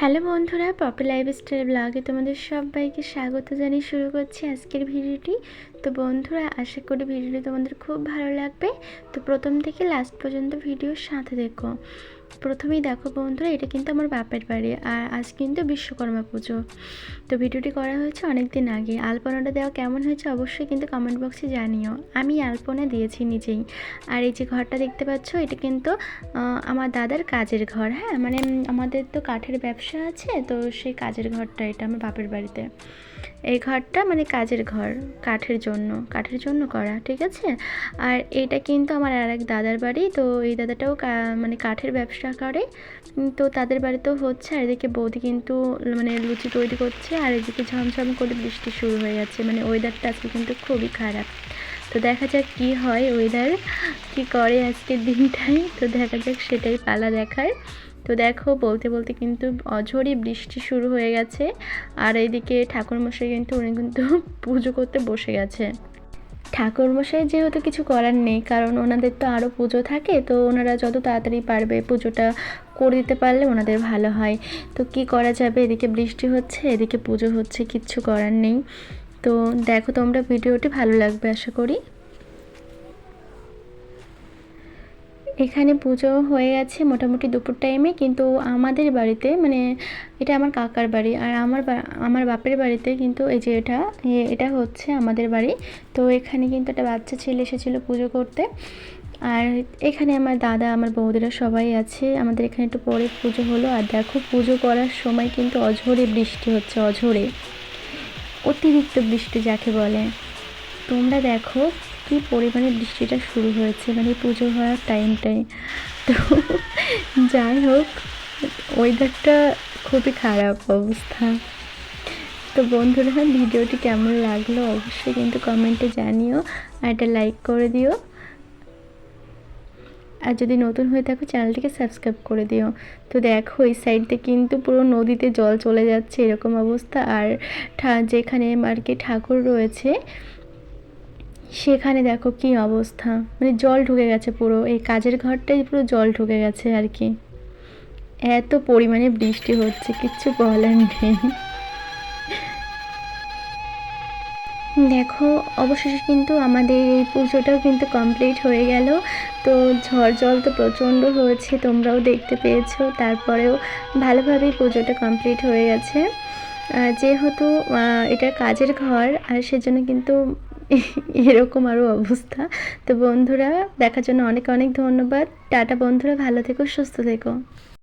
Hello বন্ধুরা, poppy lifestyle ব্লগে তোমাদের সবাইকে স্বাগত জানিয়ে শুরু করছি আজকের ভিডিওটি। তো বন্ধুরা, আশা করি ভিডিওটি তোমাদের খুব ভালো লাগবে। তো প্রথম থেকে লাস্ট পর্যন্ত ভিডিওর সাথে দেখো। প্রথমেই দেখো বন্ধুরা, এটা কিন্তু আমার বাপের বাড়ি, আর আজ কিন্তু বিশ্বকর্মা পুজো। তো ভিডিওটি করা হয়েছে অনেক দিন আগে। আলপনাটা দেওয়া কেমন হয়েছে অবশ্যই কিন্তু কমেন্ট বক্সে জানিও। আমি আলপনা দিয়েছি নিজেই। আর এই যে ঘরটা দেখতে পাচ্ছ, এটা কিন্তু আমার দাদার কাজের ঘর। হ্যাঁ, মানে আমাদের তো কাঠের ব্যবসা আছে, তো সেই কাজের ঘরটা এটা আমার বাপের বাড়িতে। এই ঘরটা মানে কাজের ঘর, কাঠের জন্য করা, ঠিক আছে। আর এটা কিন্তু আমার আর এক দাদার বাড়ি। তো এই দাদাটাও মানে কাঠের ব্যবসা করে। তো তাদের বাড়িতেও হচ্ছে। আর এদিকে বৌদি কিন্তু মানে লুচি তৈরি করছে। আর এদিকে ঝমঝম করে বৃষ্টি শুরু হয়ে গেছে, মানে ওয়েদারটা আজকে কিন্তু খুবই খারাপ। তো দেখা যাক কি হয়, ওয়েদার কি করে আজকের দিনটাই। তো দেখা যাক, সেটাই পালা দেখার। তো দেখো, বলতে বলতে কিন্তু অঝোরই বৃষ্টি শুরু হয়ে গেছে। আর এইদিকে ঠাকুরমশাই কিন্তু উনি কিন্তু পুজো করতে বসে গেছে। ঠাকুরমশাই যেহেতু কিছু করার নেই, কারণ ওনাদের তো আরও পুজো থাকে। তো ওনারা যত তাড়াতাড়ি পারবে পুজোটা করে দিতে পারলে ওনাদের ভালো হয়। তো কি করা যাবে, এদিকে বৃষ্টি হচ্ছে, এদিকে পুজো হচ্ছে, কিচ্ছু করার নেই। তো দেখো তোমরা, ভিডিওটি ভালো লাগবে আশা করি। এখানে পুজো হয়ে গেছে মোটামুটি দুপুর টাইমে। কিন্তু আমাদের বাড়িতে, মানে এটা আমার কাকার বাড়ি, আর আমার বাপের বাড়িতে কিন্তু এই যে এটা হচ্ছে আমাদের বাড়ি। তো এখানে কিন্তু একটা বাচ্চা ছেলে এসেছিলো পুজো করতে। আর এখানে আমার দাদা, আমার বৌদিরা সবাই আছে। আমাদের এখানে একটু পরে পুজো হলো। আর দেখো, পুজো করার সময় কিন্তু অঝোরে বৃষ্টি হচ্ছে, অঝোরে অতিরিক্ত বৃষ্টি যাকে বলে। তোমরা দেখো কি পরিমাণে বৃষ্টিটা শুরু হয়েছে, মানে পুজো হওয়ার টাইমটাই। তো যাই হোক, ওয়েদারটা খুবই খারাপ অবস্থা। তো বন্ধুরা, ভিডিওটি কেমন লাগলো অবশ্যই কিন্তু কমেন্টে জানিও, আর একটা লাইক করে দিও। আর যদি নতুন হয়ে থাকো চ্যানেলটিকে সাবস্ক্রাইব করে দিও। তো দেখো, এই সাইডে কিন্তু পুরো নদীতে জল চলে যাচ্ছে, এরকম অবস্থা। আর যেখানে আর কি ঠাকুর রয়েছে সেখানে দেখো কি অবস্থা, মানে জল ঢুকে গেছে পুরো, এই কাজের ঘরটাই পুরো জল ঢুকে গেছে আর কি। এত পরিমাণে বৃষ্টি হচ্ছে, কিচ্ছু বলার নেই। দেখো, অবশেষে কিন্তু আমাদের এই পুজোটাও কিন্তু কমপ্লিট হয়ে গেল। তো ঝড় জল তো প্রচণ্ড হয়েছে, তোমরাও দেখতে পেয়েছো। তারপরেও ভালোভাবেই পুজোটা কমপ্লিট হয়ে গেছে। যেহেতু এটা কাজের ঘর, আর সেজন্য কিন্তু এরকম আরও অবস্থা। তো বন্ধুরা, দেখার জন্য অনেক অনেক ধন্যবাদ। টাটা বন্ধুরা, ভালো থেকো, সুস্থ থেকো।